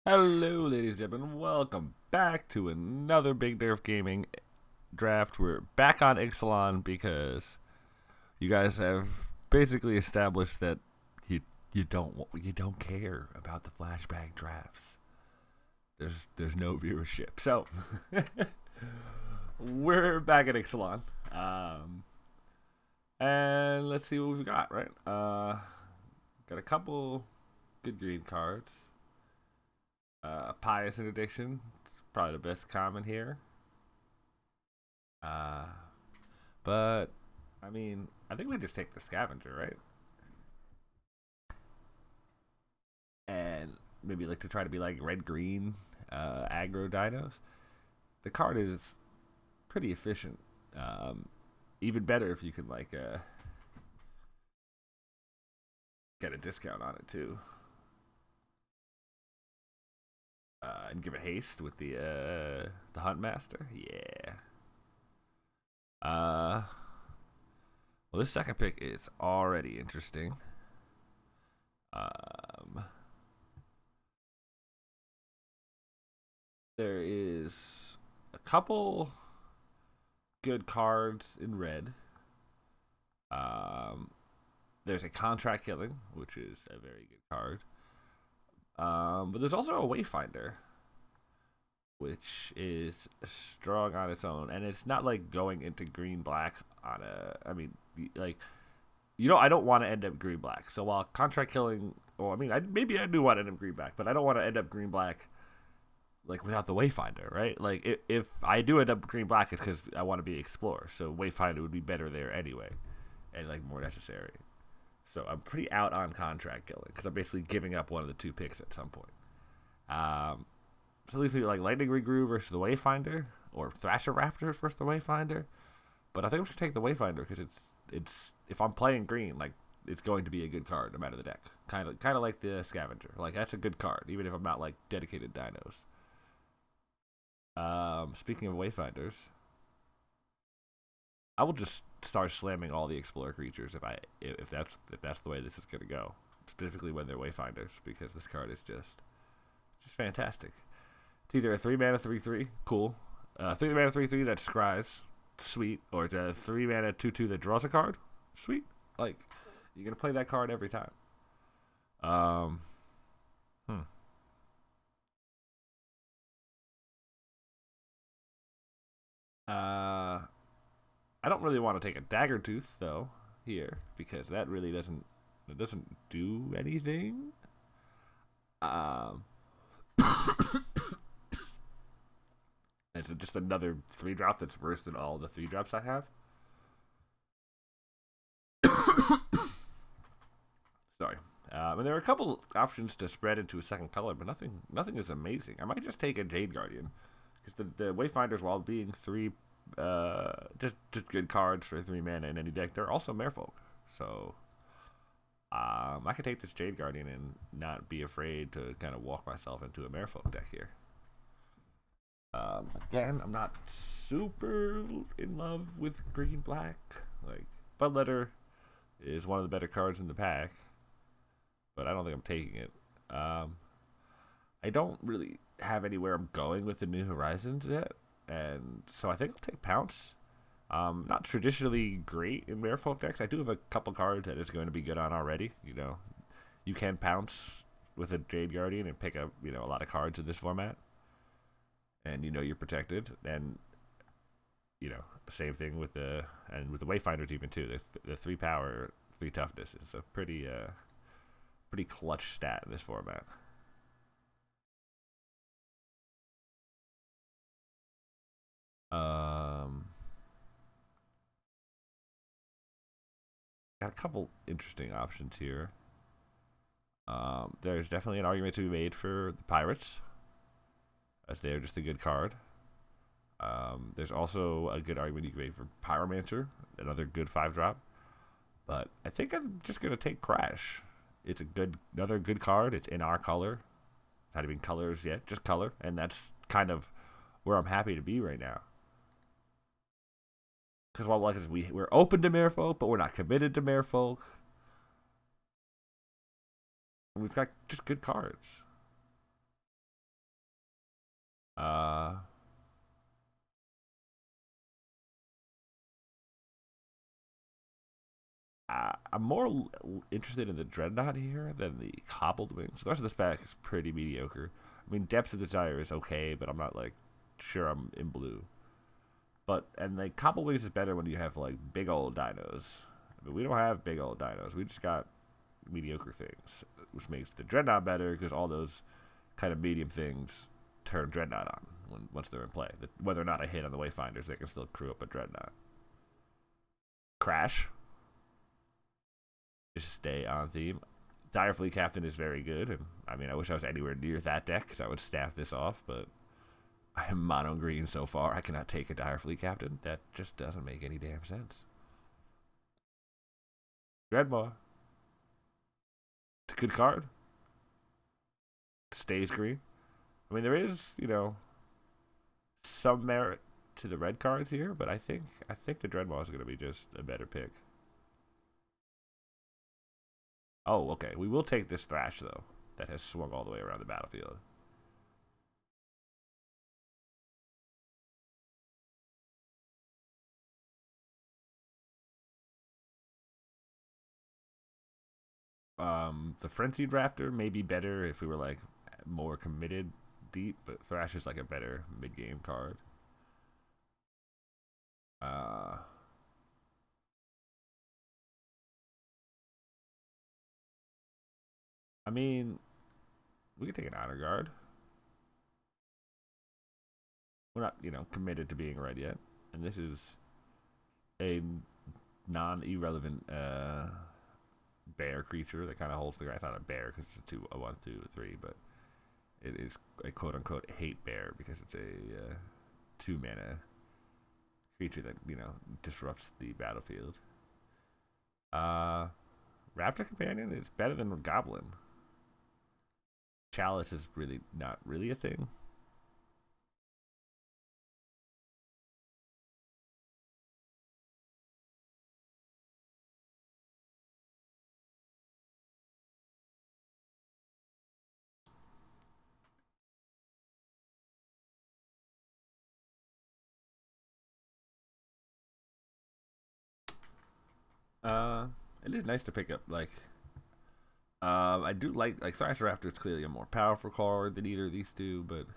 Hello, ladies and gentlemen. Welcome back to another Big Derf Gaming draft. We're back on Ixalan because you guys have basically established that you you don't care about the flashback drafts. There's no viewership, so we're back at Ixalan. And let's see what we've got. Right, got a couple good green cards. Pious interdiction. It's probably the best common here. Uh, but I mean, I think we just take the scavenger, right? And maybe like to try to be like red green aggro dinos. The card is pretty efficient. Even better if you can like get a discount on it too. And give it haste with the hunt master. Yeah. Well, this second pick is already interesting. Um, there is a couple good cards in red. Um, there's a contract killing, which is a very good card. But there's also a Wayfinder, which is strong on its own, and it's not like going into green black on a. I mean, like I don't want to end up green black. So while contract killing, well, I mean, maybe I do want to end up green black, but I don't want to end up green black like without the Wayfinder, right? Like if I do end up green black, it's because I want to be explorer. So Wayfinder would be better there anyway, and like more necessary. So I'm pretty out on contract killing because I'm basically giving up one of the two picks at some point. Um, so it leaves me like Lightning Regrew versus the Wayfinder, or Thrasher Raptors versus the Wayfinder. But I think we should take the Wayfinder because it's if I'm playing green, like it's going to be a good card no matter the deck. Kind of like the Scavenger. Like that's a good card, even if I'm not like dedicated dinos. Speaking of Wayfinders, I will just start slamming all the Explorer creatures if that's the way this is gonna go. Specifically when they're Wayfinders, because this card is just fantastic. It's either a 3 mana 3/3, cool. 3 mana 3/3 that scries, sweet, or it's a 3 mana 2/2 that draws a card, sweet. Like you're gonna play that card every time. Um, hmm. Uh, I don't really want to take a Dagger Tooth though here because that really doesn't do anything. Um, it's just another 3 drop that's worse than all the 3 drops I have. Sorry. And there are a couple options to spread into a second color, but nothing is amazing. I might just take a Jade Guardian because the Wayfinders, while being just good cards for 3 mana in any deck, they're also Merfolk. So I could take this Jade Guardian and not be afraid to kind of walk myself into a Merfolk deck here. Again, I'm not super in love with green black. Like Bloodletter is one of the better cards in the pack, but I don't think I'm taking it. I don't really have anywhere I'm going with the New Horizons yet, and so I think I'll take Pounce. Not traditionally great in Merfolk decks. I do have a couple cards that is going to be good on already. You can Pounce with a Jade Guardian and pick up a lot of cards in this format, and you're protected. And same thing with the Wayfinders even too. The 3 power, 3 toughness is a pretty clutch stat in this format. Um, got a couple interesting options here. There's definitely an argument to be made for the Pirates, as they are just a good card. There's also a good argument you can make for Pyromancer, another good 5 drop. But I think I'm just gonna take Crash. It's another good card. It's in our color. Not even colors yet, just color, and that's kind of where I'm happy to be right now. Because we're open to Merfolk, but we're not committed to Merfolk. And we've got just good cards. Uh, I'm more interested in the Dreadnought here than the Cobbled Wings. The rest of this pack is pretty mediocre. I mean, Depths of Desire is okay, but I'm not like sure I'm in blue. But and like Cobbled Wings is better when you have like big old dinos. I mean, we don't have big old dinos. We just got mediocre things, which makes the Dreadnought better because all those kind of medium things turn Dreadnought on once they're in play. Whether or not I hit on the Wayfinders, they can still crew up a Dreadnought. Crash. Just stay on theme. Dire Fleet Captain is very good, and I mean, I wish I was anywhere near that deck because I would staff this off, but I am mono green so far. I cannot take a Dire Fleet Captain. That just doesn't make any damn sense. Dreadmaw. It's a good card. Stays green. I mean, there is, you know, some merit to the red cards here, but I think the Dreadmaw is going to be just a better pick. Oh, okay. We will take this Thrash, though, that has swung all the way around the battlefield. The Frenzied Raptor may be better if we were, like, more committed deep, but Thrash is, like, a better mid-game card. I mean, we could take an Honor Guard. We're not, you know, committed to being red yet. And this is a non-irrelevant bear creature that kind of holds the ground. It's not a bear because it's a 1, 2, 3, but it is a quote-unquote hate bear because it's a 2-mana creature that, you know, disrupts the battlefield. Raptor Companion is better than Goblin. Chalice is really not really a thing. It is nice to pick up, like, I do like Thrash Raptor is clearly a more powerful card than either of these two, but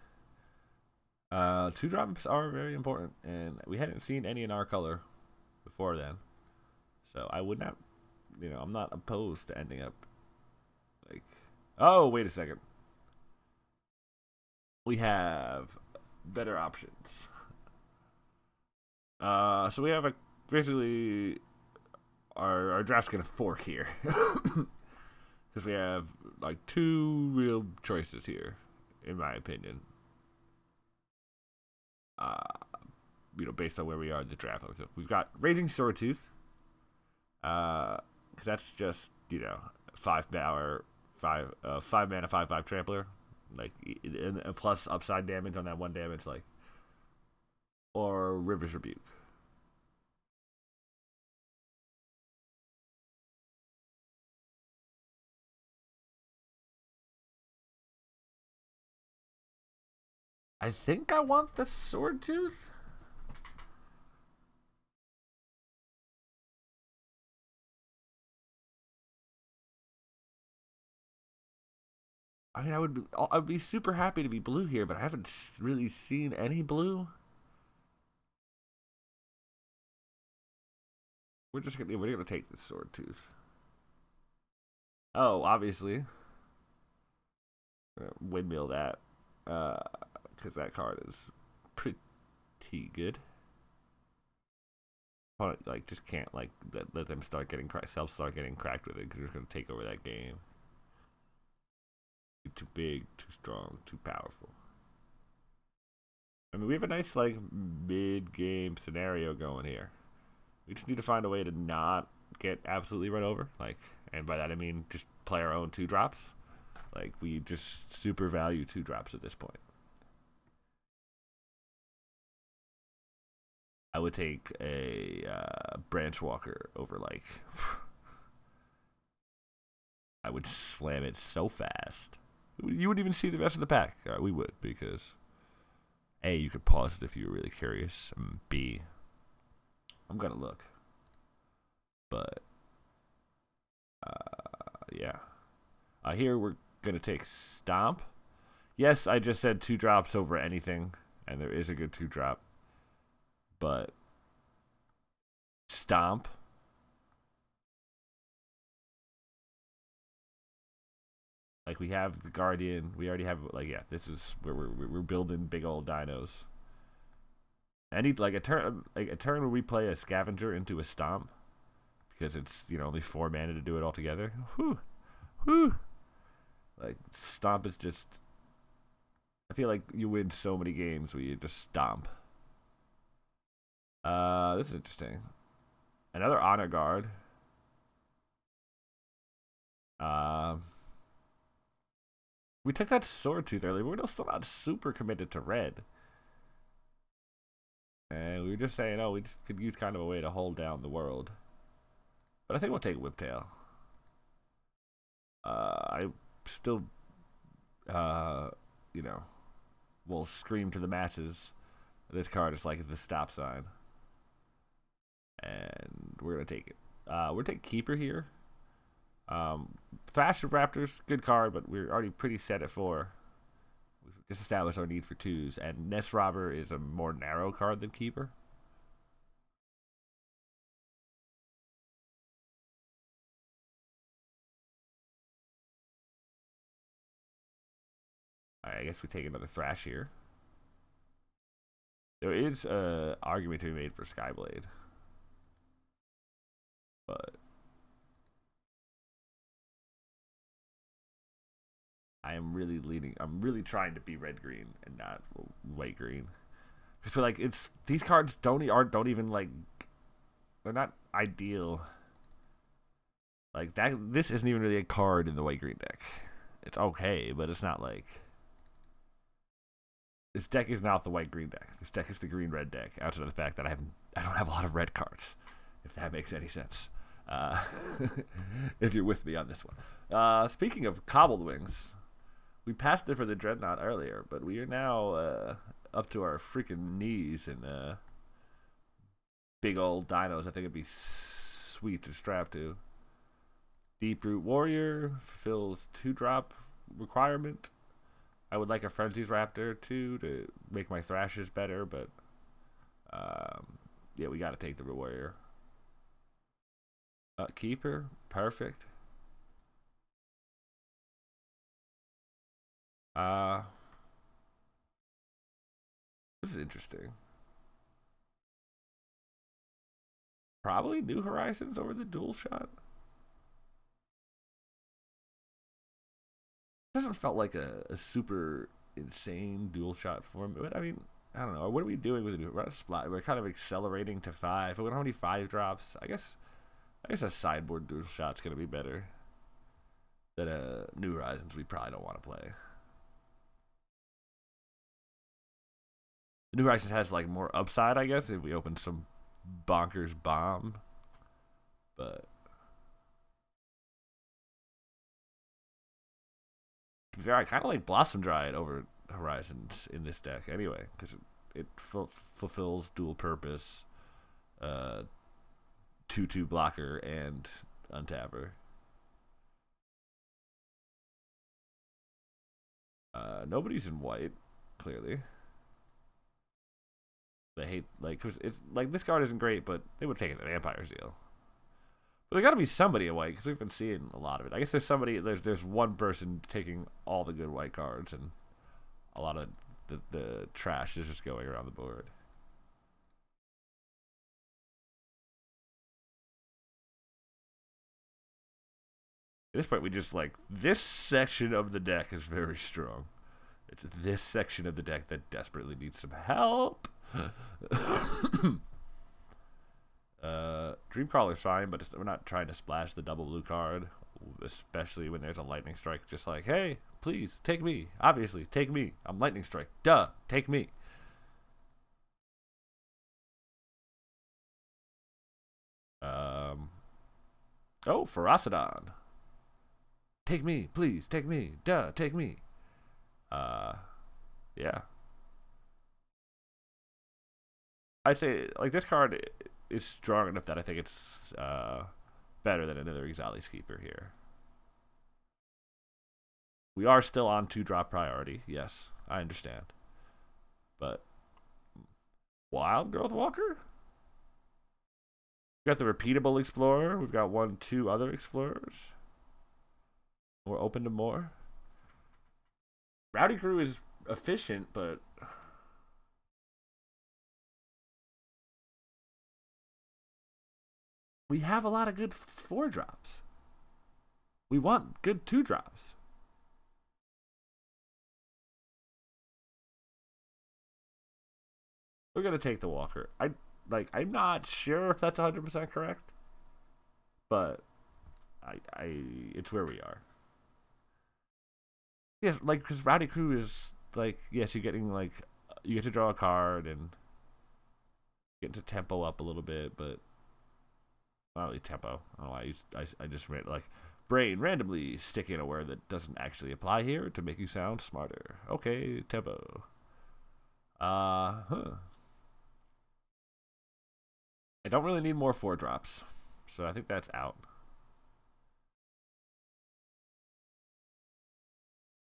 2-drops are very important, and we hadn't seen any in our color before then, so I would not, you know, I'm not opposed to ending up, like, oh, wait a second. We have better options. So we have a, basically, our draft's gonna fork here. Because we have, like, 2 real choices here, in my opinion. You know, based on where we are in the draft. So we've got Raging Swordtooth. Because that's just, you know, 5 power, 5 mana, 5/5 trampler. Like, and plus upside damage on that 1 damage, like. Or River's Rebuke. I think I want the Swordtooth. I mean, I'd be super happy to be blue here, but I haven't really seen any blue. We're gonna take the Swordtooth. Oh, obviously, windmill that, because that card is pretty good. Like, just can't like let them start getting start getting cracked with it because they're gonna take over that game. Too big, too strong, too powerful. I mean, we have a nice like mid-game scenario going here. We just need to find a way to not get absolutely run over. Like, and by that I mean just play our own 2-drops. Like, we just super value 2-drops at this point. I would take a Branch Walker over, like, I would slam it so fast. You wouldn't even see the rest of the pack. We would, because A, you could pause it if you were really curious. And B, I'm gonna look. But yeah. Here we're gonna take Stomp. Yes, I just said 2 drops over anything, and there is a good 2 drop. But Stomp. Like, we have the Guardian. We already have, like, yeah, this is where we're building big old dinos. Any, like, a turn where we play a Scavenger into a Stomp, because it's, you know, only 4 mana to do it all together. Whew. Whew. Like, Stomp is just, I feel like you win so many games where you just Stomp. This is interesting. Another Honor Guard. We took that Sword Tooth earlier, but we're still not super committed to red. And we were just saying, oh, we just could use kind of a way to hold down the world. But I think we'll take Whiptail. I still, you know, will scream to the masses. This card is like the stop sign. And we're going to take it. We're going to take Keeper here. Thrash of Raptors, good card, but we're already pretty set at 4. We've just established our need for 2s, and Nest Robber is a more narrow card than Keeper. Alright, I guess we take another Thrash here. There is an argument to be made for Skyblade. But I'm really trying to be red-green and not white-green. I feel like these cards don't even, like, they're not ideal. Like, this isn't even really a card in the white-green deck. It's okay, but it's not like, this deck is not the white-green deck. This deck is the green-red deck, outside of the fact that I don't have a lot of red cards, if that makes any sense. If you're with me on this one. Speaking of Cobbled Wings, we passed it for the Dreadnought earlier, but we are now up to our freaking knees in big old dinos. I think it'd be sweet to strap to. Deep-Root Warrior fulfills 2-drop requirement. I would like a Frenzy's Raptor too to make my Thrashes better, but yeah, we gotta take the Warrior. Keeper, perfect. This is interesting. Probably New Horizons over the Dual Shot. Doesn't felt like a super insane Dual Shot form, but I mean, I don't know. What are we doing with it? We're kind of accelerating to 5. But we don't have any 5 drops. I guess a sideboard Dual Shot's gonna be better than a New Horizons. We probably don't want to play. The New Horizons has like more upside, I guess, if we open some bonkers bomb. But to be fair, I kind of like Blossom Dryad over Horizons in this deck anyway, because it fulfills dual purpose, 2/2 blocker and untapper. Nobody's in white, clearly. They hate, like, cause it's like this card isn't great, but they would take it the Vampire Seal. But there got to be somebody in white, because we've been seeing a lot of it. I guess there's one person taking all the good white cards, and a lot of the trash is just going around the board. At this point, we just, like, this section of the deck is very strong. It's this section of the deck that desperately needs some help. Dreamcrawler's fine, but we're not trying to splash the double blue card, especially when there's a Lightning Strike. Just like, hey, please, take me. Obviously, take me. I'm Lightning Strike. Duh, take me. Oh, Ferocidon. Take me, please, take me. Duh, take me. Yeah. I'd say like this card is strong enough that I think it's better than another Ixalan keeper here. We are still on 2-drop priority. Yes, I understand. But Wild Growth Walker? We got the repeatable Explorer. We've got 2 other Explorers. We're open to more. Rowdy Crew is efficient, but we have a lot of good 4-drops. We want good 2-drops. We're gonna take the Walker. I'm not sure if that's 100% correct, but it's where we are. Yes, like because Rowdy Crew is like yes, you're getting like you get to draw a card and get to tempo up a little bit, but not really tempo. I don't know why I just read like brain randomly stick in a word that doesn't actually apply here to make you sound smarter. Okay, tempo. Huh. I don't really need more 4-drops, so I think that's out.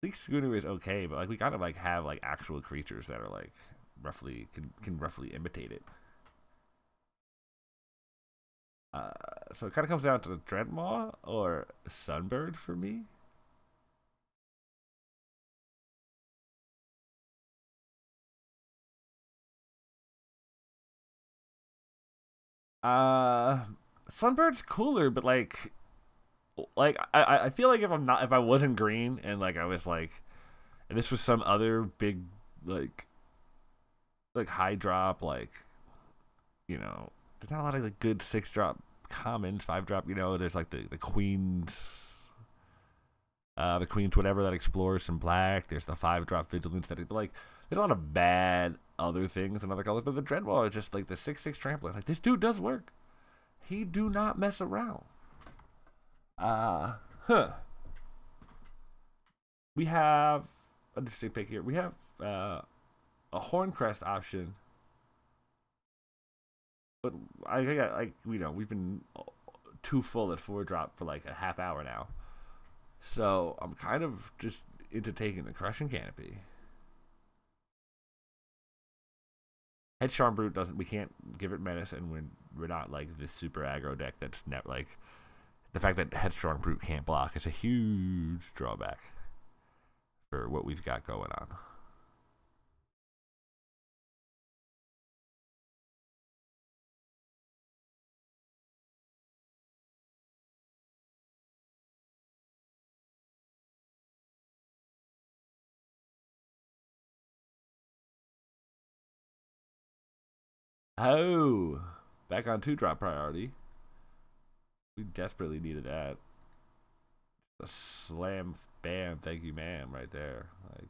Leak Schooner is okay, but like we kind of like have like actual creatures that are like roughly can roughly imitate it. So it kind of comes down to the Dreadmaw or Sunbird for me. Uh, Sunbird's cooler, but I feel like if I wasn't green and like I was like, and this was some other big like high drop there's not a lot of like good 6-drop commons 5-drop there's like the queens whatever that explores some black. There's the 5-drop vigilance but like there's a lot of bad other things and other colors, but the Dreadwall is just like the 6/6 trampler. Like this dude does work. He do not mess around. We have an interesting pick here. We have a Horncrest option, but I got like we've been too full at 4-drop for like a half hour now, so I'm kind of just into taking the Crushing Canopy. Headstrong Brute doesn't. We can't give it menace, and we're not like this super aggro deck that's net like the fact that Headstrong Brute can't block is a huge drawback for what we've got going on. Oh, back on 2-drop priority. We desperately needed that. A slam, bam, thank you, ma'am, right there. Like,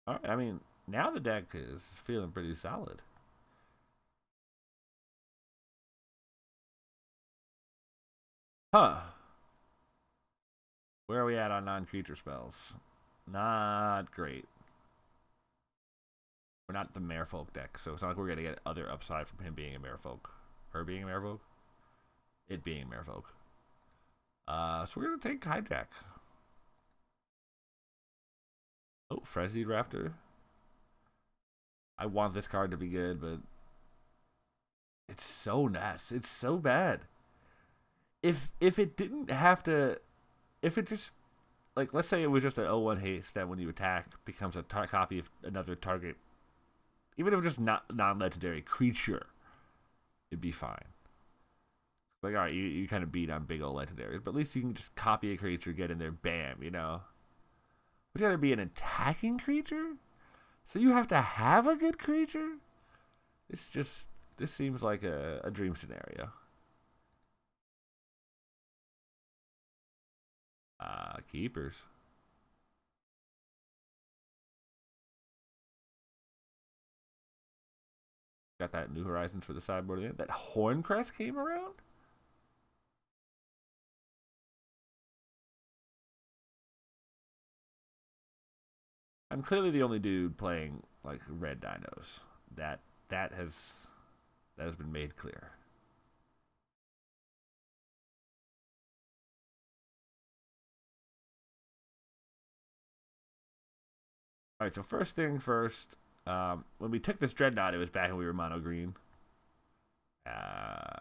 all right. I mean, now the deck is feeling pretty solid. Huh. Where are we at on non-creature spells? Not great. We're not the Merfolk deck, so it's not like we're gonna get other upside from him being a Merfolk, her being a Merfolk, it being a Merfolk. So we're gonna take Hijack. Oh, Frenzied Raptor. I want this card to be good, but it's so nasty. It's so bad. If it didn't have to, if it just like let's say it was just an 0/1 haste that when you attack becomes a copy of another target, even if it's just not non-legendary creature, it'd be fine. Like all right, you kind of beat on big old legendaries, but at least you can just copy a creature, get in there, bam, It's gotta be an attacking creature, so you have to have a good creature. This seems like a dream scenario. Keepers. Got that New Horizons for the sideboard again. That Horncrest came around? I'm clearly the only dude playing like red dinos. That that has that has been made clear. All right, so first thing first. When we took this dreadnought, it was back when we were mono green. Uh,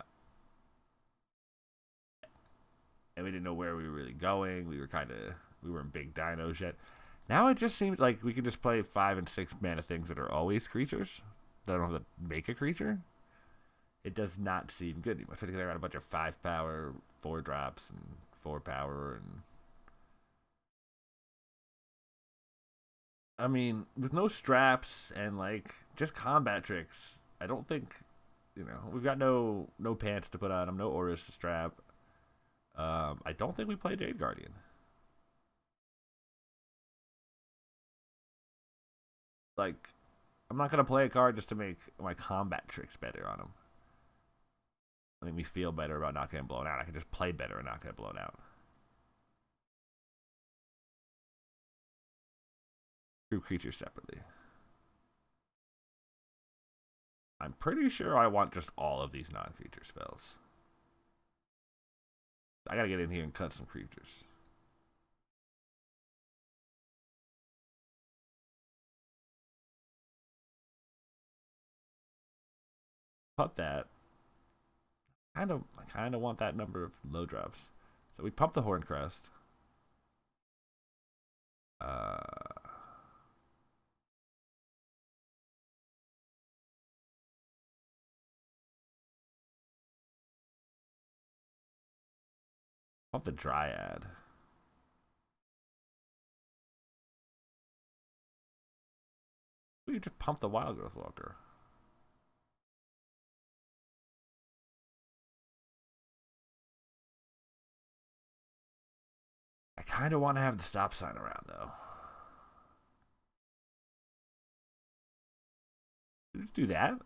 and we didn't know where we were really going. We weren't big dinos yet. Now it just seems like we can just play 5 and 6 mana things that are always creatures. That I don't have to make a creature. It does not seem good anymore. I feel like I got a bunch of 5 power, 4 drops, and 4 power, and I mean, with no straps and like just combat tricks, I don't think we've got no pants to put on them, no orders to strap. I don't think we play Jade Guardian. Like, I'm not gonna play a card just to make my combat tricks better on him. Make me feel better about not getting blown out. I can just play better and not get blown out. Group creatures separately. I'm pretty sure I want just all of these non-creature spells. I gotta get in here and cut some creatures. Pump that. I kind of want that number of low drops. So we pump the Horncrest. Pump the Dryad. We could just pump the Wild Growth Walker. I kind of want to have the stop sign around, though. Let's do that.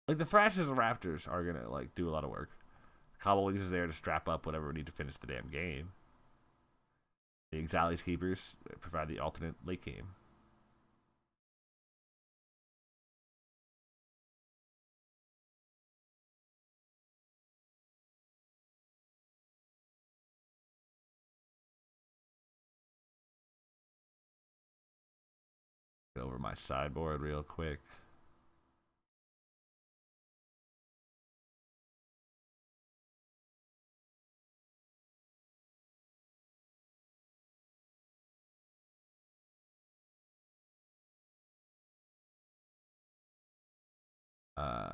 Like, the Thrashers and Raptors are gonna like do a lot of work. Cobblewings is there to strap up whatever we need to finish the damn game. The Ixalan's Keepers provide the alternate late game. Go over my sideboard real quick. Uh,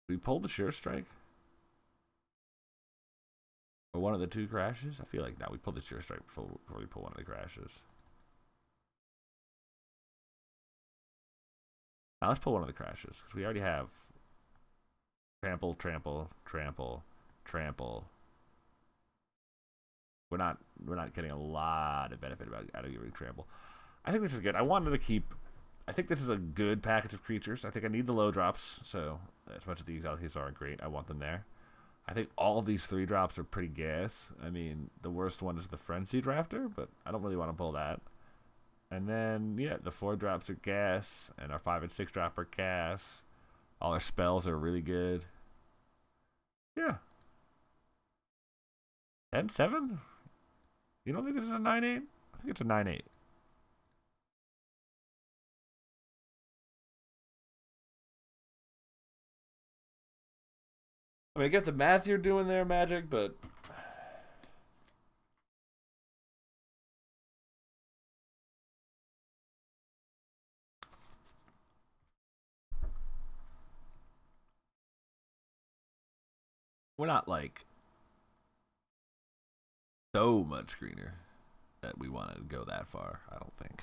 we pulled the Sure Strike? Or one of the 2 crashes? I feel like now we pulled the Sure Strike before we pull one of the crashes. Now let's pull one of the crashes, because we already have trample, trample, trample, trample. We're not getting a lot of benefit out of giving trample. I think this is good. I wanted to keep. I think this is a good package of creatures. I think I need the low drops, so as much as these allocations aren't great, I want them there. I think all of these 3 drops are pretty gas. I mean, the worst one is the Frenzied Raptor, but I don't really want to pull that. And then, yeah, the 4 drops are gas, and our 5 and 6 drop are gas. All our spells are really good. Yeah. 10-7? You don't think this is a 9-8? I think it's a 9-8. I mean, I get the math you're doing there, Magic, but we're not like so much greener that we want to go that far. I don't think.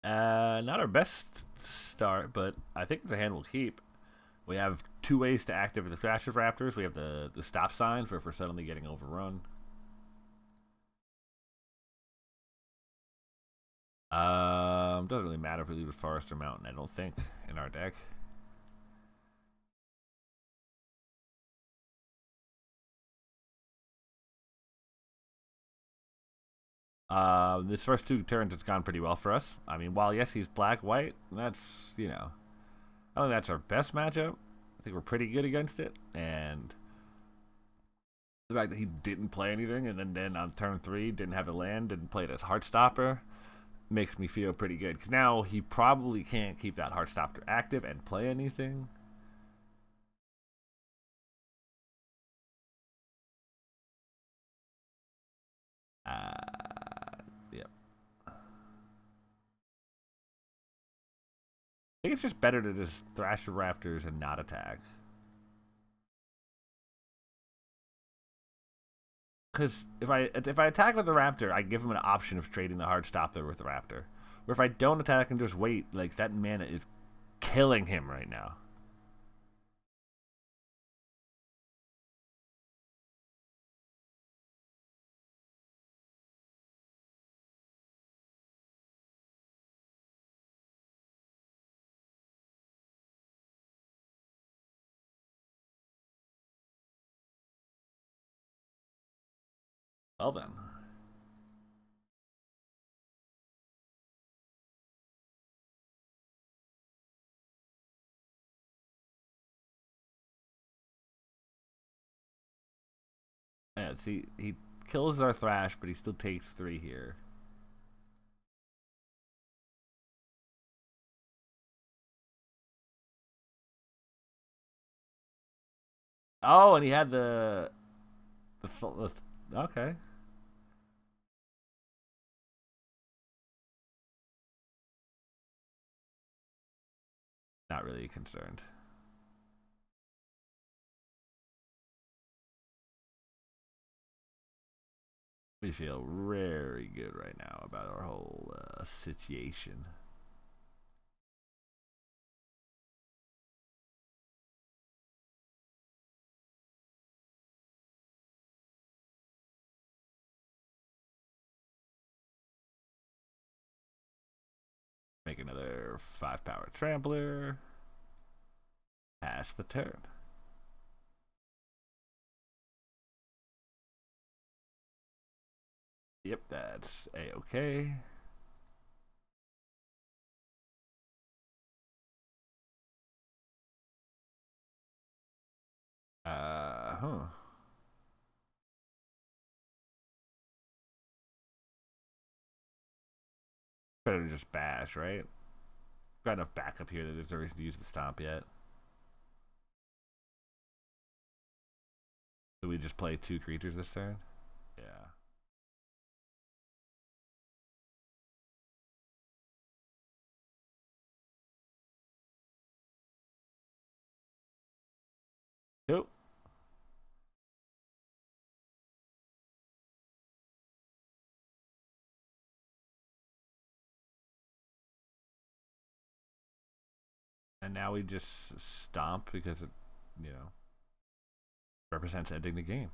Not our best start, but I think it's a hand we'll keep. We have two ways to activate the Thrasher Raptors. We have the stop sign for suddenly getting overrun. Doesn't really matter if we leave with Forest or Mountain, I don't think, in our deck. This first two turns it's gone pretty well for us. I mean, while yes, he's black-white, that's, you know, I don't think that's our best matchup. I think we're pretty good against it, and the fact that he didn't play anything, and then on turn 3 didn't have a land, didn't play it as Heartstopper, makes me feel pretty good. Because now he probably can't keep that Heartstopper active and play anything. Yep. I think it's just better to just thrash the Raptors and not attack. Because if I attack with the Raptor, I give him an option of trading the Heartstopper with the Raptor. Or if I don't attack and just wait, like, that mana is killing him right now. Well then. Yeah, see, he kills our Thrash, but he still takes 3 here. Oh, and he had the okay. Not really concerned. We feel very good right now about our whole situation. Make another 5-power trampler. Pass the turn. Yep, that's a-okay. Huh. Better to just bash, right? Got enough backup here that there's no reason to use the stomp yet. Do we just play 2 creatures this turn? Yeah. Nope. And now we just stomp because it, you know, represents ending the game.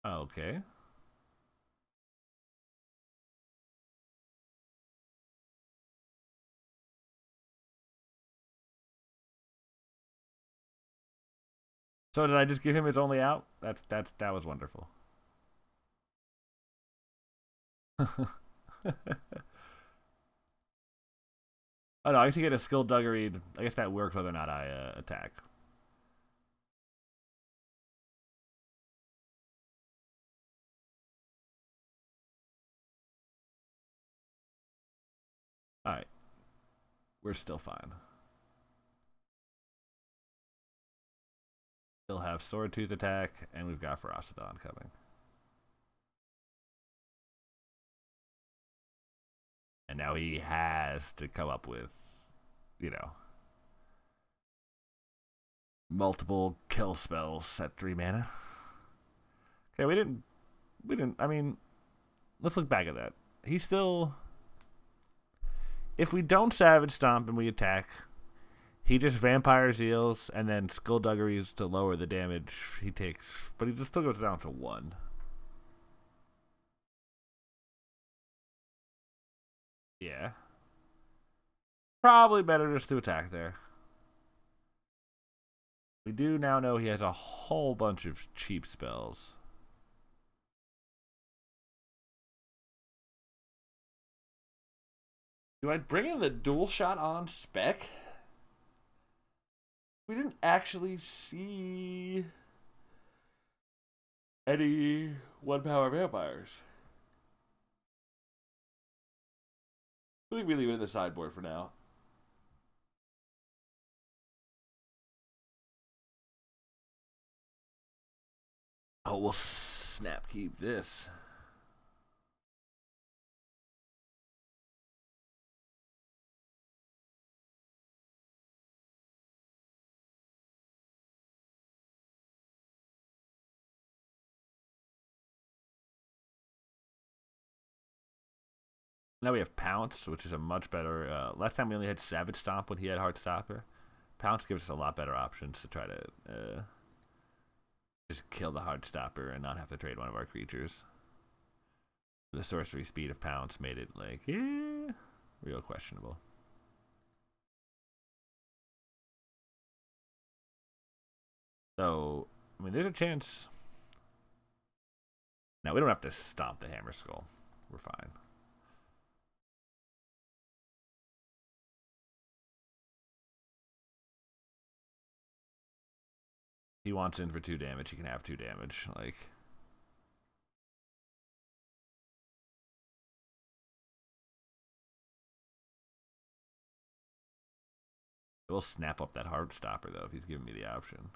Okay. So did I just give him his only out? That was wonderful. Oh no, I guess you get a skill duggery. I guess that works whether or not I attack. Alright. We're still fine. Still have Sword Tooth attack, and we've got Ferocidon coming. And now he has to come up with, you know, multiple kill spells at 3 mana. Okay, we didn't, I mean, let's look back at that. He's still, if we don't Savage Stomp and we attack, he just Vampire Zeals and then Skullduggeries to lower the damage he takes, but he just still goes down to 1. Yeah. Probably better just to attack there. We do now know he has a whole bunch of cheap spells. Do I bring in the dual shot on spec? We didn't actually see any 1-power vampires. I think we leave it in the sideboard for now. Oh, we'll snap keep this. Now we have Pounce, which is a much better. Last time we only had Savage Stomp when he had Heartstopper. Pounce gives us a lot better options to try to just kill the Heartstopper and not have to trade one of our creatures. The sorcery speed of Pounce made it like, real questionable. So, I mean, there's a chance. Now we don't have to stomp the Hammer Skull. We're fine. He wants in for 2 damage. He can have 2 damage. Like, we'll snap up that Heartstopper though if he's giving me the option.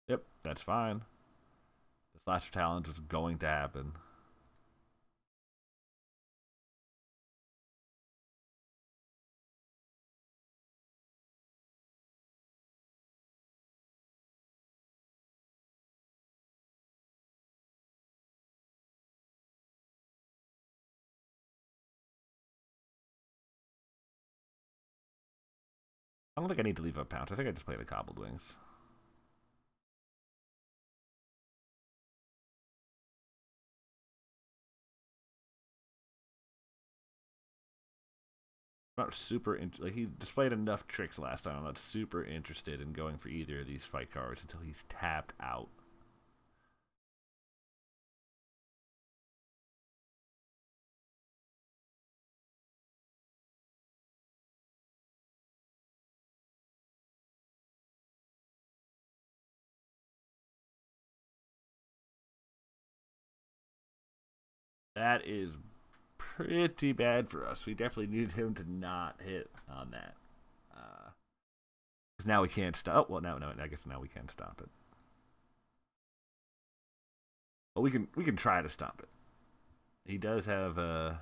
Yep, that's fine. The Slash Challenge is going to happen. I don't think I need to leave up Pounce. I think I just play the Cobbled Wings. I'm not super like he displayed enough tricks last time. I'm not super interested in going for either of these fight cards until he's tapped out. That is pretty bad for us. We definitely needed him to not hit on that. Because now we can't stop. Oh, well, no, I guess now we can stop it. But we can try to stop it. He does have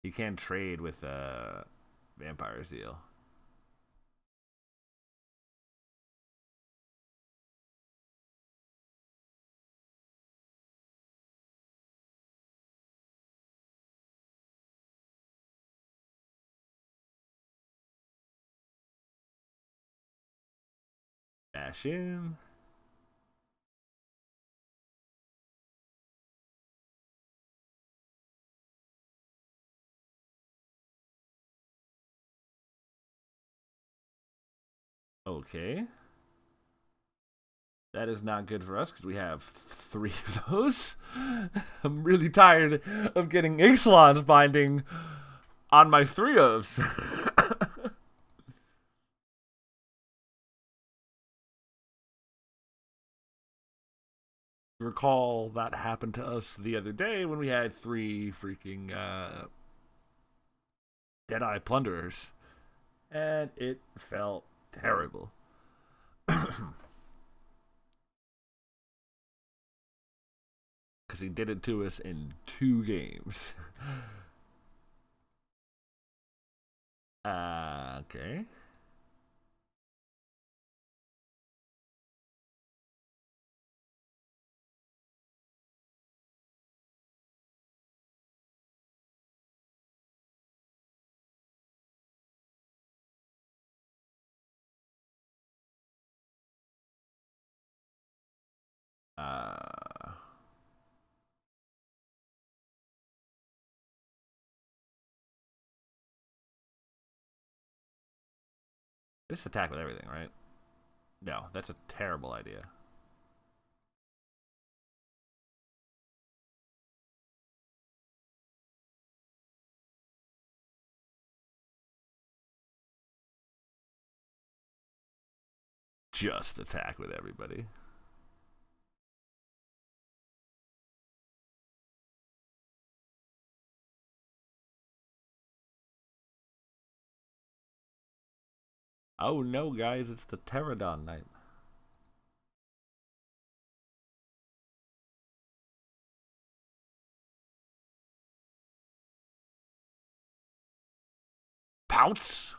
he can trade with Vampire Zeal. Dash in. Okay. That is not good for us because we have 3 of those. I'm really tired of getting Ixalan's binding on my 3-ofs. Recall that happened to us the other day when we had 3 freaking Deadeye Plunderers. And it felt terrible. Because he did it to us in 2 games. Okay. Just attack with everything, right? No, that's a terrible idea. Just attack with everybody. Oh no, guys, it's the Pterodon night. Pounce!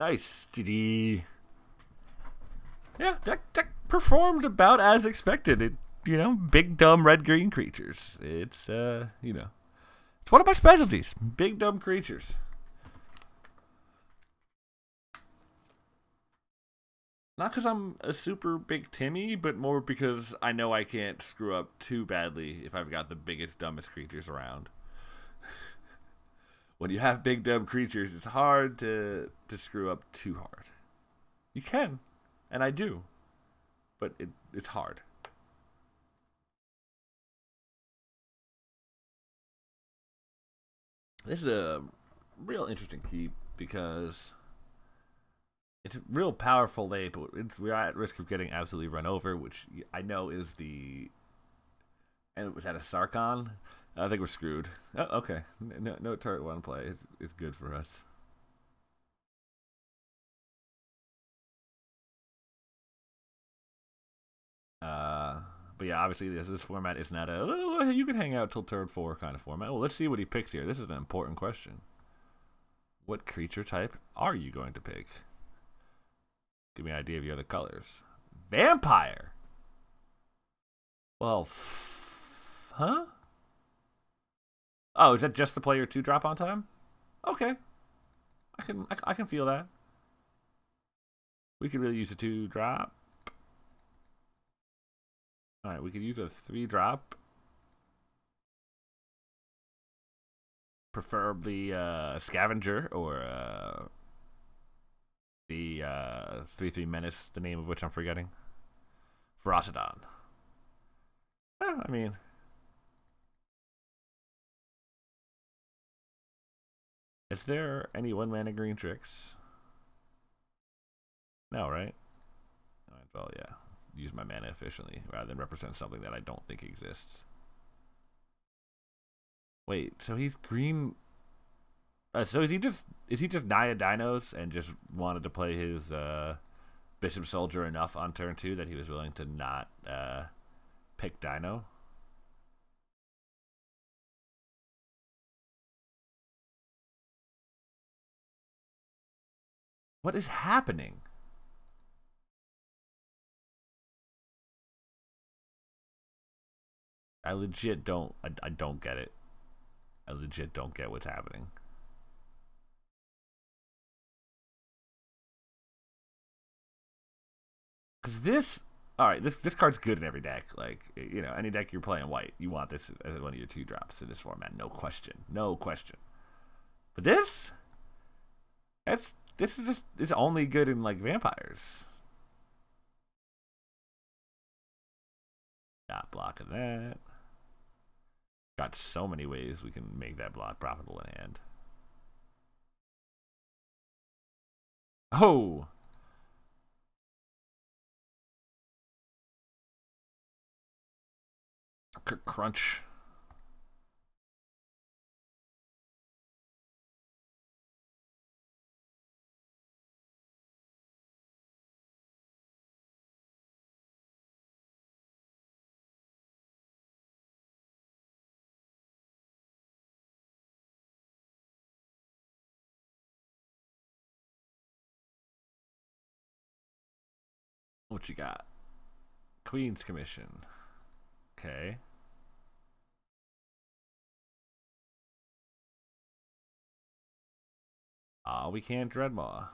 Nice, GD. Yeah, that performed about as expected. It, big dumb red green creatures. It's it's one of my specialties. Big dumb creatures. Not because I'm a super big Timmy, but more because I know I can't screw up too badly if I've got the biggest, dumbest creatures around. When you have big, dumb creatures, it's hard to screw up too hard. You can, and I do, but it's hard. This is a real interesting keep because it's a real powerful late, but we're at risk of getting absolutely run over, which I know is the. And was that a Sarkon? I think we're screwed. Oh, okay. No turret 1 play is good for us. But yeah, obviously this format is not a you can hang out till turn 4 kind of format. Well, let's see what he picks here. This is an important question. What creature type are you going to pick? Give me an idea of your other colors. Vampire. Well, huh? Oh, is that just to play your 2-drop on time? Okay, I can feel that. We could really use a 2-drop. All right, we could use a 3-drop, preferably Scavenger or the 3/3 Menace, the name of which I'm forgetting. Ferocodon. I mean, is there any 1-mana green tricks? No, right? All right, well, yeah. Use my mana efficiently rather than represent something that I don't think exists. Wait, so he's green. So is he just Naya Dinos and just wanted to play his Bishop Soldier enough on turn 2 that he was willing to not pick Dino? What is happening? I legit don't. I don't get it. I legit don't get what's happening. Because this, all right, this card's good in every deck. Like, any deck you're playing white, you want this as one of your 2-drops in this format, no question, no question. But this is just it's only good in like vampires. Not blocking that. Got so many ways we can make that block profitable in hand. Oh. Crunch. What you got? Queen's Commission. Okay. We can't Dreadmaw.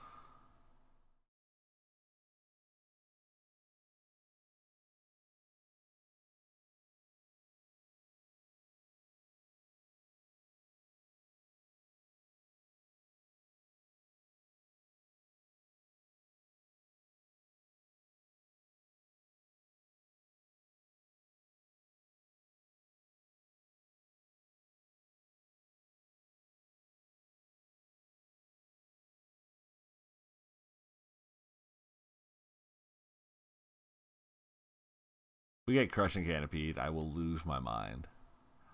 We get Crushing Canopied, I will lose my mind.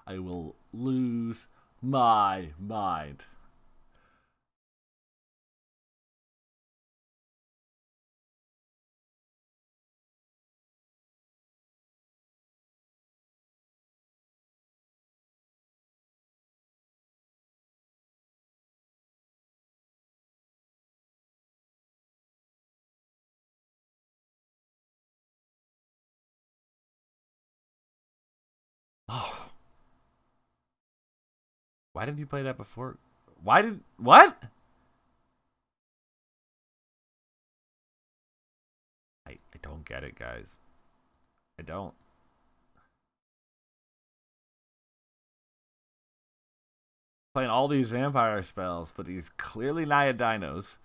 I will lose my mind. Oh. Why didn't you play that before? Why did... What? I don't get it, guys. I don't. Playing all these vampire spells, but he's clearly Naya Dinos.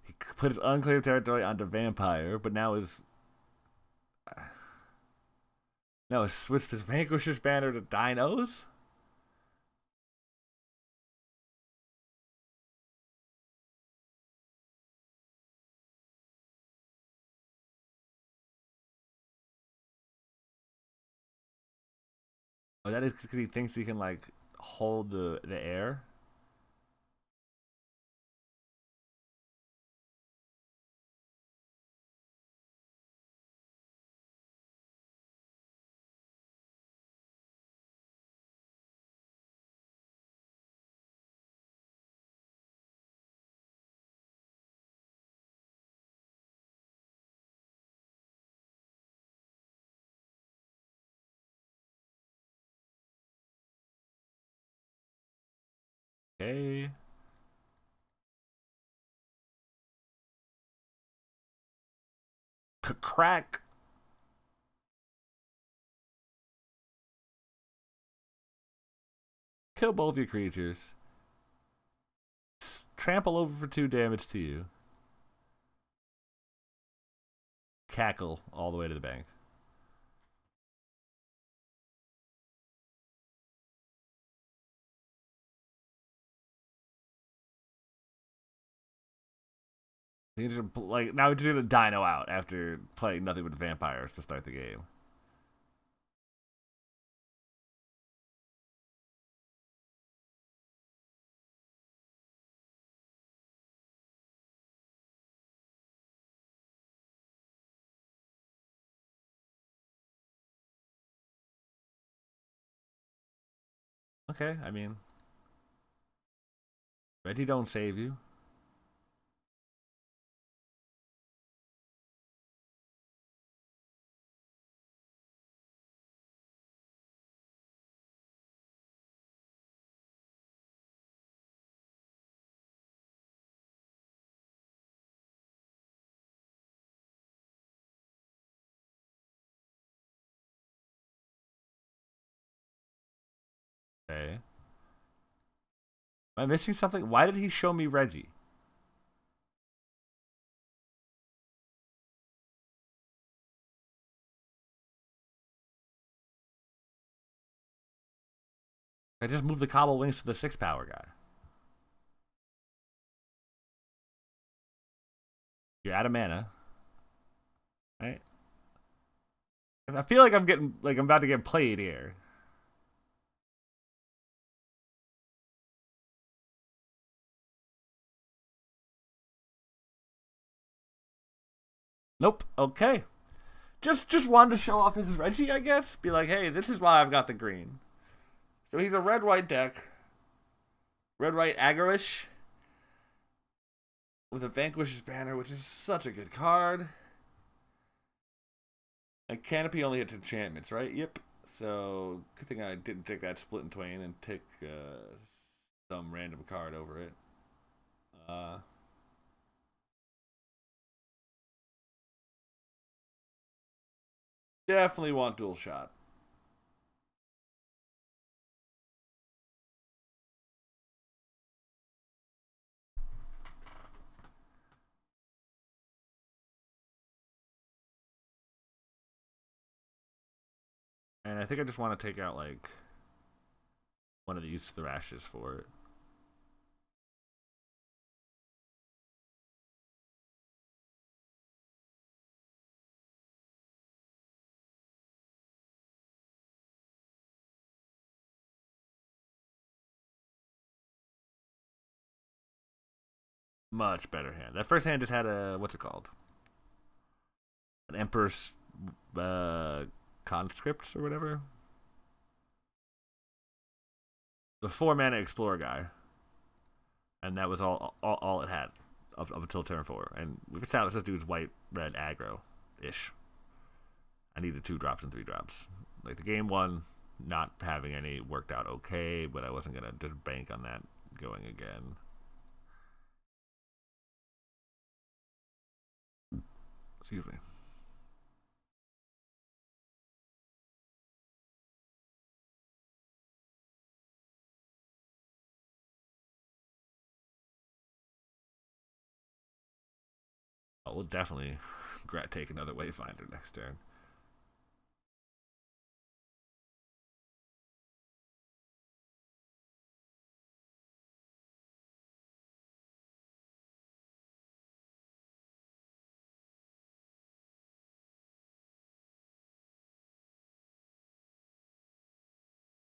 He put his unclear territory onto vampire, but now is... Now switched his Vanquisher's banner to Dinos? Oh, that is because he thinks he can, like, hold the air? Okay. Crack. Kill both your creatures. Trample over for 2 damage to you. Cackle all the way to the bank. He just, like, now he's just gonna Dino out after playing nothing but vampires to start the game. Okay, I mean, Reggie don't save you. Okay. Am I missing something? Why did he show me Reggie? I just moved the Cobble Wings to the 6 power guy. You're out of mana. Right? I feel like I'm getting, like, I'm about to get played here. Nope. Okay. Just wanted to show off his Reggie, I guess. Be like, hey, this is why I've got the green. So he's a red-white deck. Red-white aggro-ish. With a Vanquish's banner, which is such a good card. And Canopy only hits enchantments, right? Yep. So good thing I didn't take that split in twain and take some random card over it. Uh, Definitely want dual shot. And I think I just want to take out like one of these thrashes for it. Much better hand. That first hand just had a what's it called? An Emperor's uh, conscript or whatever. The 4 mana Explorer guy, and that was all it had up until turn 4. And we've established this dude's white red aggro ish. I needed 2 drops and 3 drops. Like the game one, not having any worked out okay, but I wasn't gonna just bank on that going again. Excuse me. Oh, we'll definitely take another Wayfinder next turn.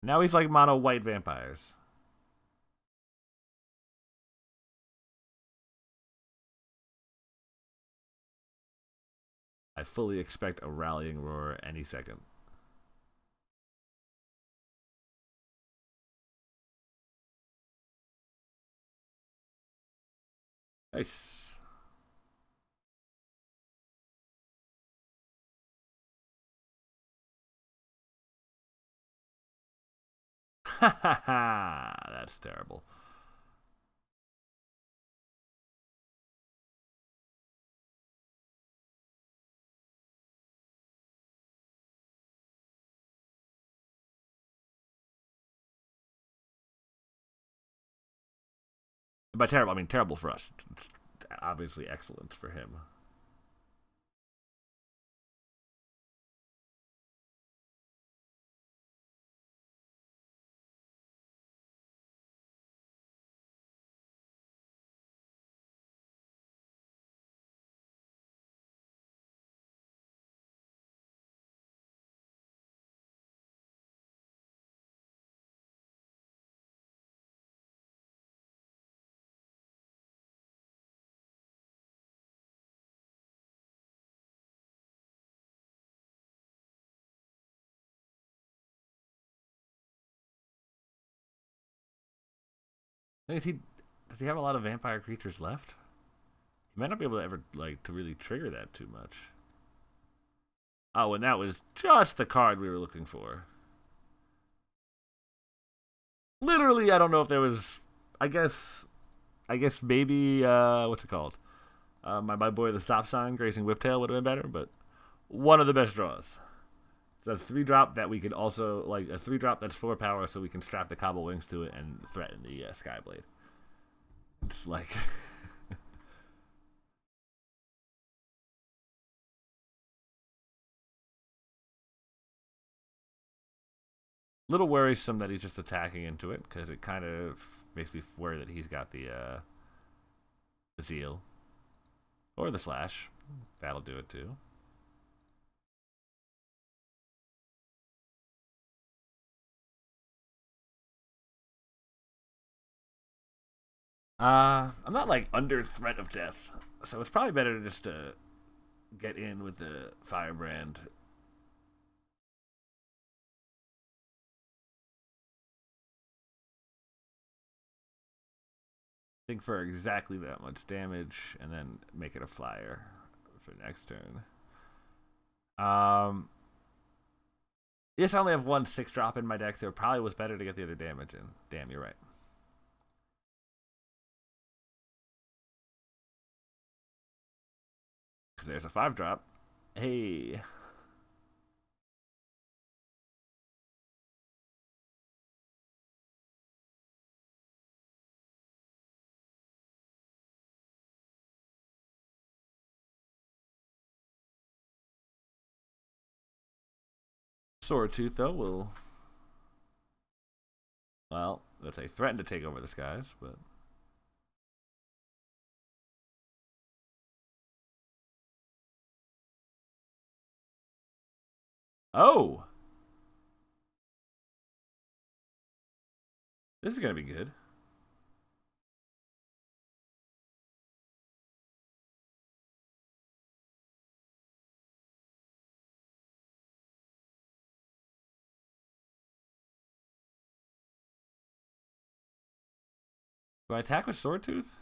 Now he's like mono white vampires. I fully expect a rallying roar any second. Nice. Ha ha ha! That's terrible. By terrible, I mean terrible for us. It's obviously excellent for him. Does he have a lot of vampire creatures left? He might not be able to ever like to really trigger that too much. Oh, and that was just the card we were looking for. Literally, I don't know if there was. I guess. I guess maybe. What's it called? My boy, the stop sign, Grazing Whiptail would have been better, but one of the best draws. So a 3-drop that we could also like a 3-drop that's 4 power, so we can strap the Cobble Wings to it and threaten the Skyblade. It's like. Little worrisome that he's just attacking into it because it kind of makes me worry that he's got the zeal or the slash. That'll do it too. I'm not like under threat of death, so it's probably better just to get in with the Firebrand. Think for exactly that much damage, and then make it a flyer for next turn. Um, yes, I only have one 6-drop in my deck, so it probably was better to get the other damage in. Damn, you're right. There's a 5-drop. Hey. Sword Tooth, though, will... Well, let's say threaten to take over the skies, but... Oh! This is going to be good. Do I attack with Sword Tooth?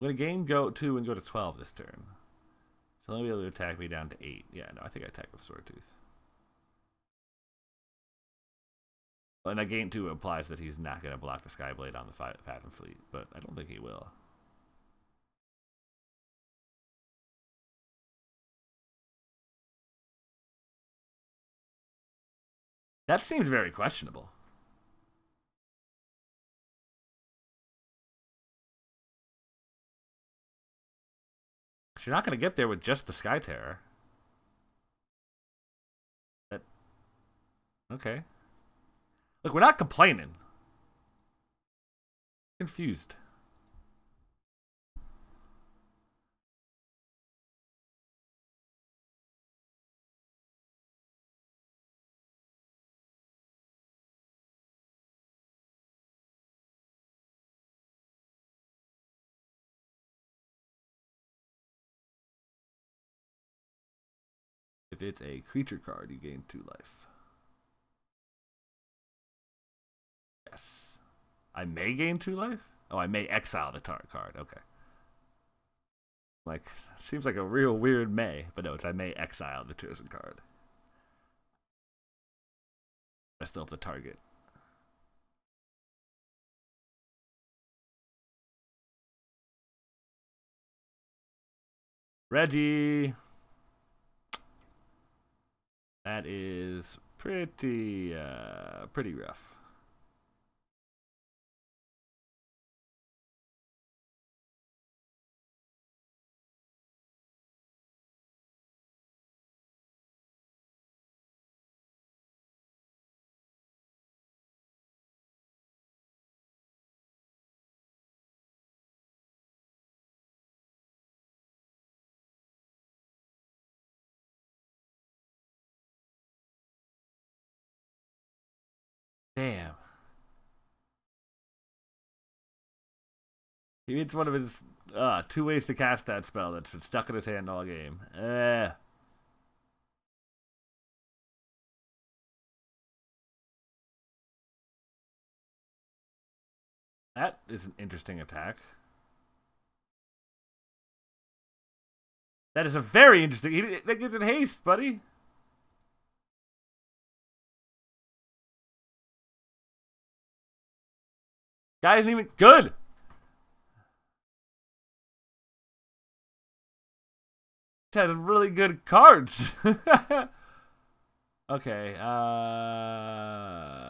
I'm going to gain go 2 and go to 12 this turn. So they'll be able to attack me down to 8. Yeah, no, I think I attack with Sword Tooth. And that gain 2 implies that he's not going to block the Skyblade on the Fathom Fleet, but I don't think he will. That seems very questionable. You're not going to get there with just the Sky Terror. Okay. Look, we're not complaining. Confused. If it's a creature card, you gain 2 life. Yes. I may gain 2 life? Oh, I may exile the target card. Okay. Like, seems like a real weird may, but no, it's I may exile the chosen card. I still have the target. Reggie! That is pretty rough. Damn. He needs one of his 2 ways to cast that spell that's been stuck in his hand all game. That is an interesting attack. That is a very interesting... That gives it haste, buddy. Guy isn't even good. It has really good cards. Okay,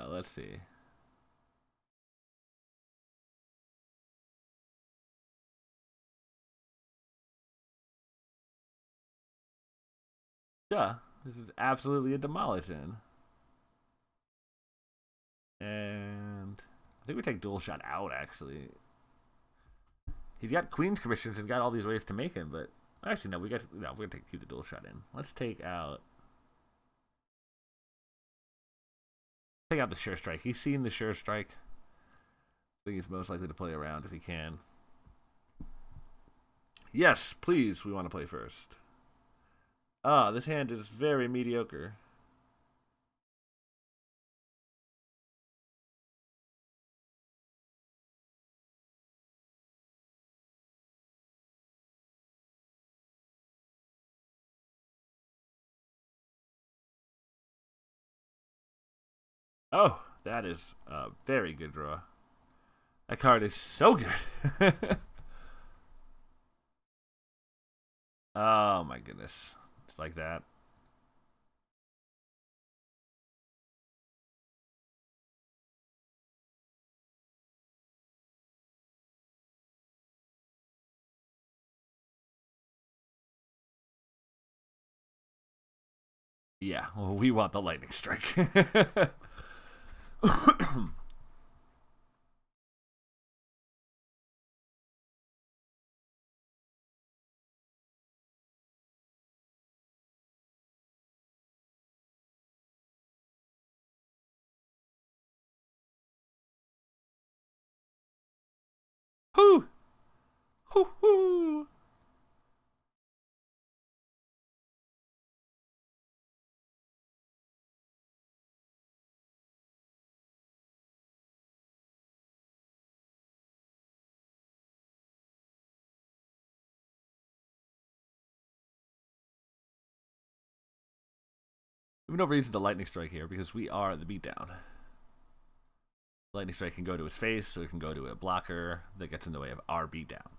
let's see. Yeah, this is absolutely a demolition. And I think we take dual shot out, actually. He's got Queen's Commissions and got all these ways to make him, but actually no, we're gonna keep the dual shot in. Let's take out the Sure Strike. He's seen the Sure Strike. I think he's most likely to play around if he can. Yes, please, we want to play first. Ah, this hand is very mediocre. Oh, that is a very good draw. That card is so good. Oh my goodness. It's like that. Yeah, well, we want the lightning strike. Whoo! Hoo hoo! We have no reason to lightning strike here because we are the beatdown. Lightning strike can go to his face, so it can go to a blocker that gets in the way of our beatdown.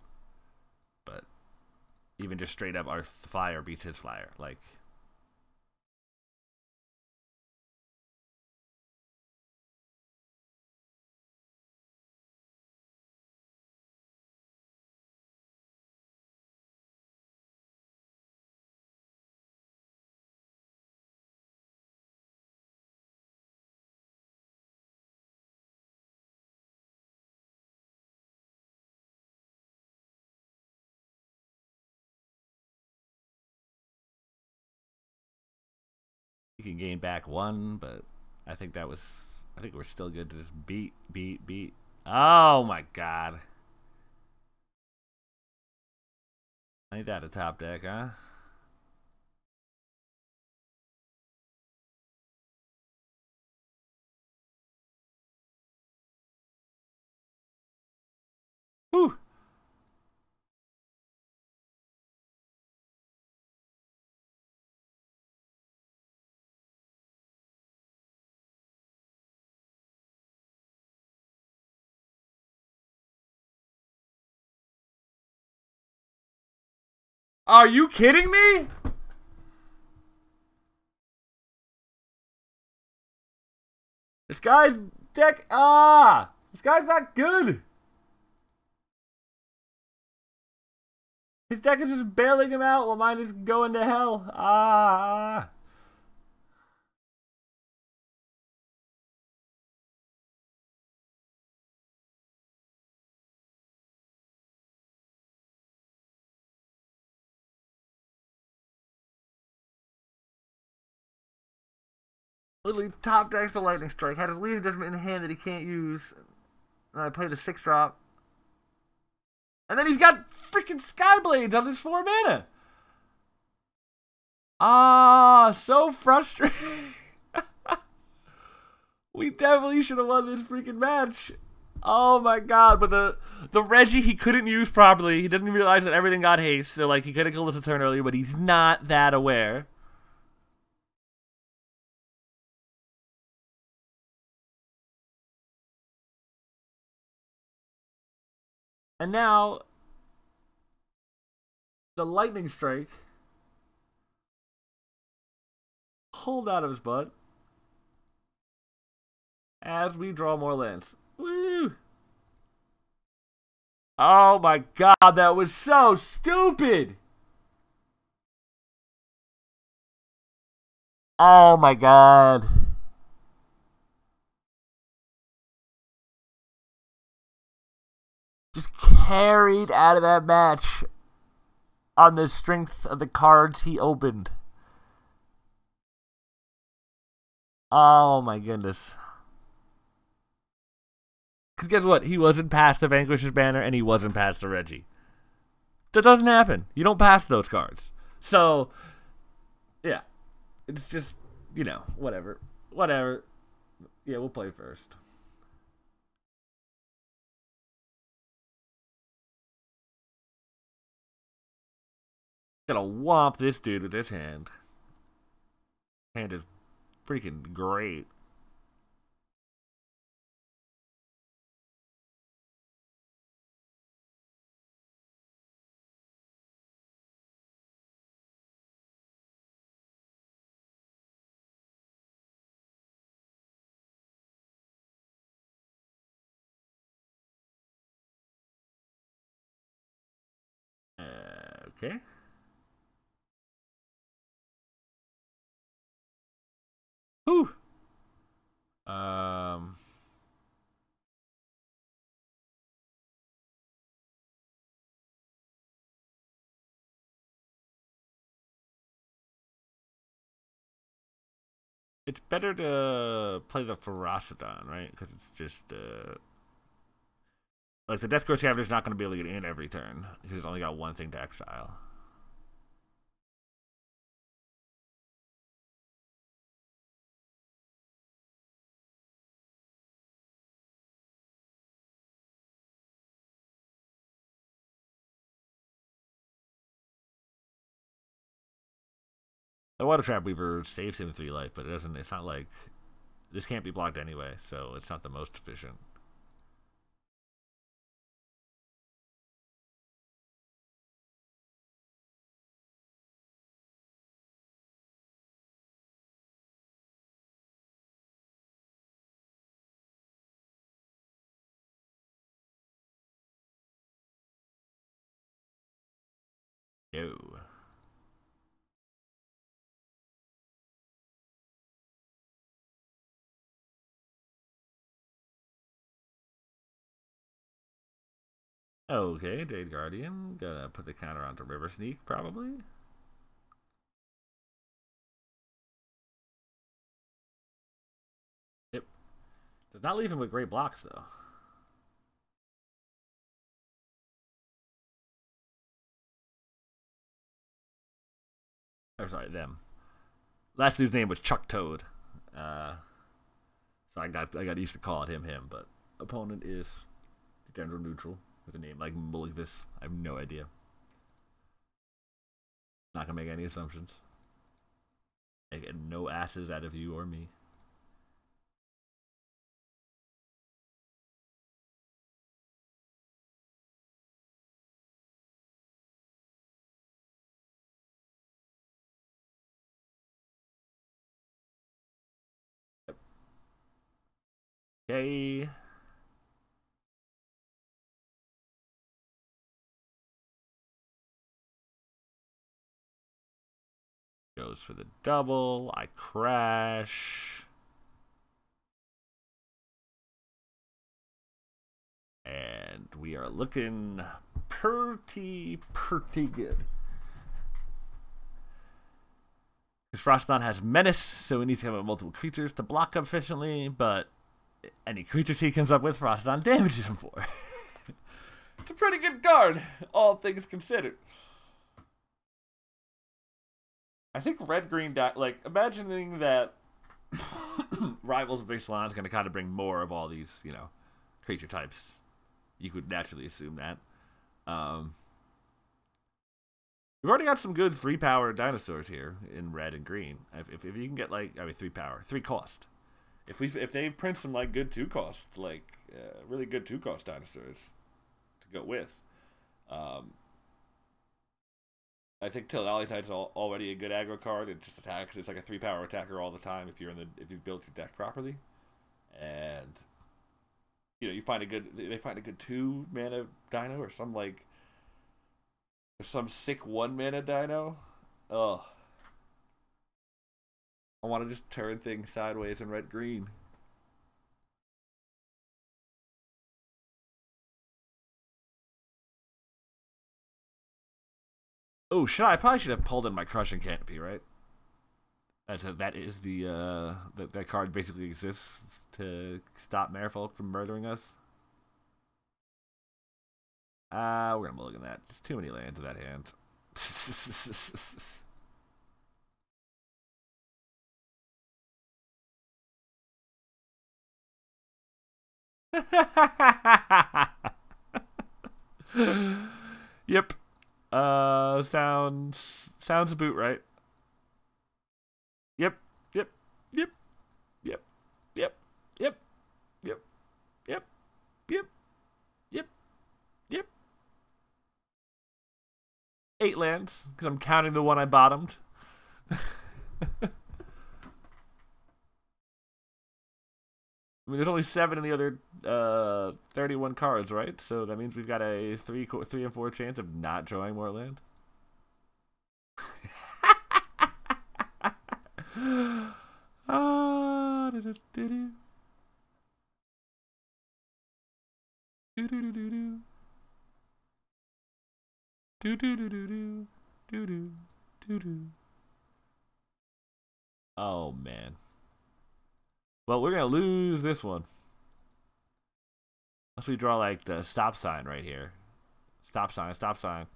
But even just straight up, our flyer beats his flyer. Like, he can gain back one, but I think that was. I think we're still good to just beat. Oh my god. Ain't that a top deck, huh? Whew. Are you kidding me? This guy's deck. This guy's not good. His deck is just bailing him out while mine is going to hell. Literally top decks the lightning strike. Had his lead just in hand that he can't use. And I played a 6-drop. And then he's got freaking Skyblades on his 4 mana. So frustrating. We definitely should have won this freaking match. Oh my god, but the Reggie he couldn't use properly. He didn't realize that everything got haste, so like he could have killed us a turn earlier, but he's not that aware. And now the lightning strike pulled out of his butt as we draw more lands. Woo! Oh my god, that was so stupid! Oh my god. Just carried out of that match on the strength of the cards he opened. Oh my goodness. Because guess what? He wasn't past the Vanquish's banner and he wasn't past the Reggie. That doesn't happen. You don't pass those cards. So, yeah. It's just, whatever. Whatever. Yeah, we'll play first. Gonna whomp this dude with this hand. Hand is freaking great. Okay. Whew. It's better to play the Ferocidon, right? Because it's just like the Death Growth Scavenger's not going to be able to get in every turn because it's only got one thing to exile. The Water Trap Weaver saves him 3 life, but it doesn't. It's not like this can't be blocked anyway, so it's not the most efficient. No. Okay, Jade Guardian. Gonna put the counter onto River Sneak, probably. Yep. Does not leave him with great blocks, though. Or sorry, them. Last dude's name was Chuck Toad. So I got used to calling him, but opponent is general neutral with a name like Mullivis. I have no idea. Not gonna make any assumptions. I get no asses out of you or me. Yep. Okay. Goes for the double. I crash. And we are looking pretty good. Because Frostodon has Menace, so we need to have multiple creatures to block efficiently, but any creatures he comes up with, Frostodon damages him for. It's a pretty good card, all things considered. I think red-green, like, imagining that Rivals of Ixalan is going to kind of bring more of all these, creature types. You could naturally assume that. We've already got some good 3-power dinosaurs here in red and green. If you can get 3 power, 3 cost. If they print some good 2 cost, really good 2 cost dinosaurs to go with. I think Titan's already a good aggro card. It just attacks. It's like a 3-power attacker all the time if you've built your deck properly, and they find a good 2-mana dino or some sick 1-mana dino. Oh, I want to just turn things sideways in red green. Oh, I probably should have pulled in my Crushing Canopy, right? That is that card basically exists to stop Merfolk from murdering us. We're gonna mulligan that. There's too many lands in that hand. Yep. Sounds about right. Yep. Yep. Yep. Yep. Yep. Yep. Yep. Yep. Yep. Yep. Yep. 8 lands, because I'm counting the one I bottomed. I mean, there's only 7 in the other 31 cards, right? So that means we've got a 3 and 4 chance of not drawing more land. Oh man. Well, we're gonna lose this one. Unless we draw like the stop sign right here. Stop sign, stop sign.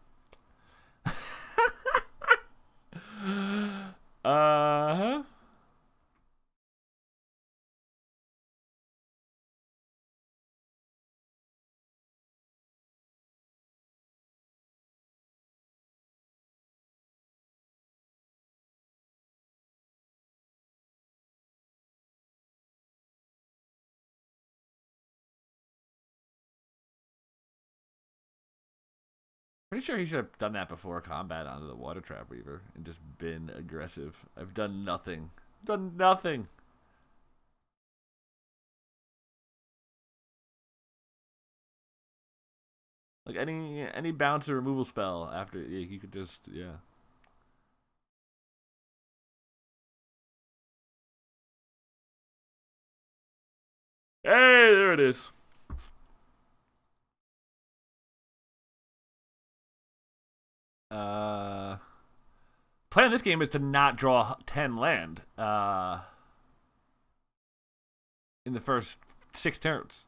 Uh-huh. Pretty sure he should have done that before combat onto the water trap reaver and just been aggressive. I've done nothing. Done nothing. Like any bounce or removal spell after you could just yeah. Hey, there it is. Uh Plan this game is to not draw 10 land in the first 6 turns.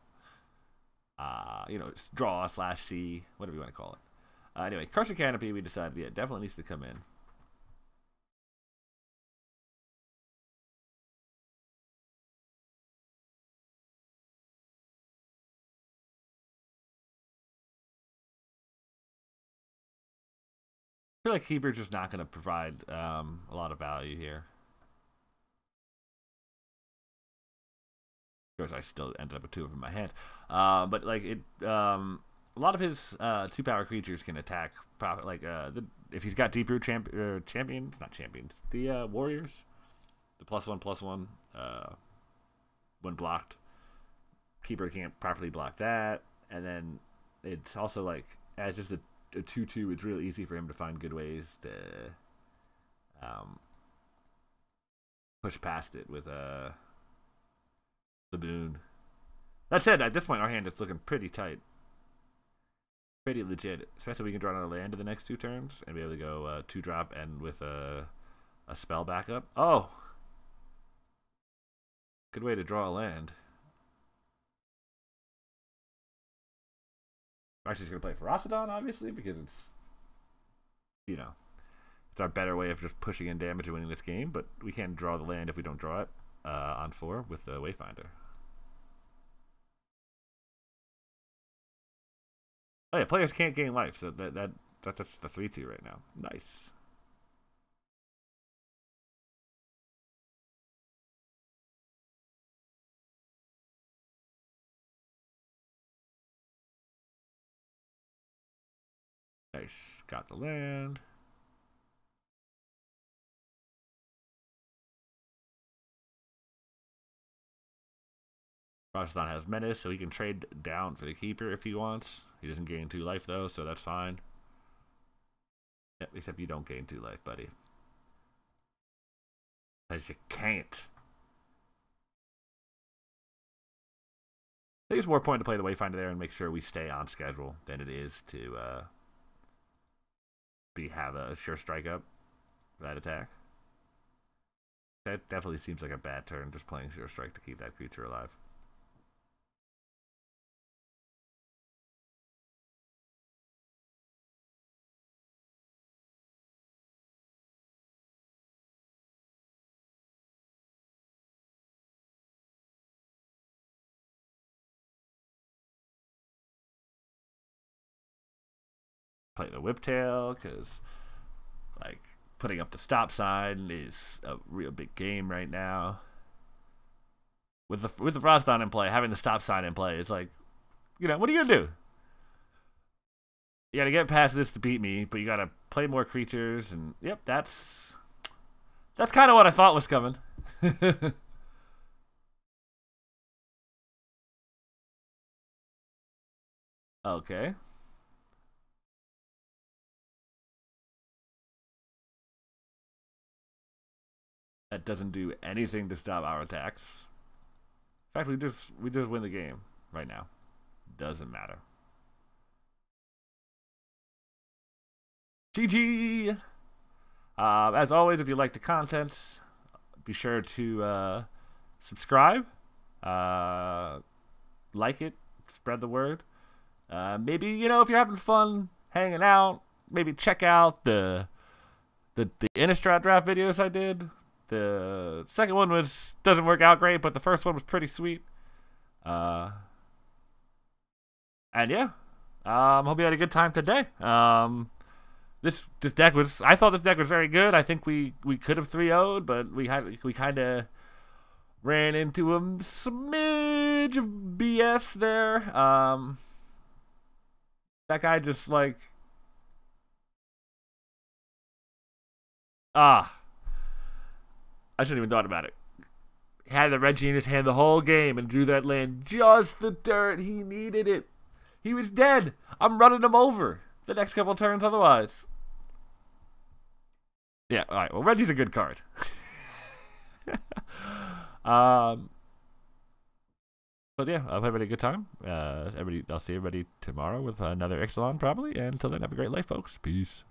Draw slash C, whatever you want to call it. Anyway, Crusher Canopy, we decided, yeah, definitely needs to come in. I feel like Keeper's just not going to provide a lot of value here. Of course, I still ended up with 2 of them in my hand. But like a lot of his 2-power creatures can attack. If he's got Deep Root champions, not champions, the warriors, the +1/+1 when blocked. Keeper can't properly block that, and then it's also like as just a 2/2, it's really easy for him to find good ways to push past it with the boon. That said, at this point, our hand is looking pretty tight. Pretty legit. Especially if we can draw another land in the next 2 turns and be able to go 2-drop and with a spell backup. Oh! Good way to draw a land. I'm actually just going to play Ferocidon, obviously, because it's, it's our better way of just pushing in damage and winning this game, but we can't draw the land if we don't draw it on 4 with the Wayfinder. Oh yeah, players can't gain life, so that's the 3/2 right now. Nice. Nice. Got the land. Rajasthan has Menace, so he can trade down for the Keeper if he wants. He doesn't gain 2 life, though, so that's fine. Yep, except you don't gain 2 life, buddy. Because you can't. I think it's more important to play the Wayfinder there and make sure we stay on schedule than it is to have a sure strike up for that attack. That definitely seems like a bad turn, just playing sure strike to keep that creature alive. Play the Whiptail because, like, putting up the stop sign is a real big game right now. With the Froston in play, having the stop sign in play is like, what are you gonna do? You gotta get past this to beat me, but you gotta play more creatures, and yep, that's kind of what I thought was coming. Okay. That doesn't do anything to stop our attacks. In fact, we just win the game right now. Doesn't matter. GG. As always, if you like the content, be sure to subscribe, like it, spread the word. Maybe, you know, if you're having fun hanging out, maybe check out the Innistrad draft videos I did. The second one doesn't work out great, but the first one was pretty sweet. And yeah, hope you had a good time today. This deck I thought this deck was very good. I think we could have 3-0'd, but we kind of ran into a smidge of BS there. That guy just like I shouldn't even thought about it. He had the Reggie in his hand the whole game and drew that land just the dirt. He needed it. He was dead. I'm running him over the next couple turns otherwise. Yeah, alright. Well, Reggie's a good card. But yeah, I've had a good time. I'll see everybody tomorrow with another Ixalan probably. And until then, have a great life, folks. Peace.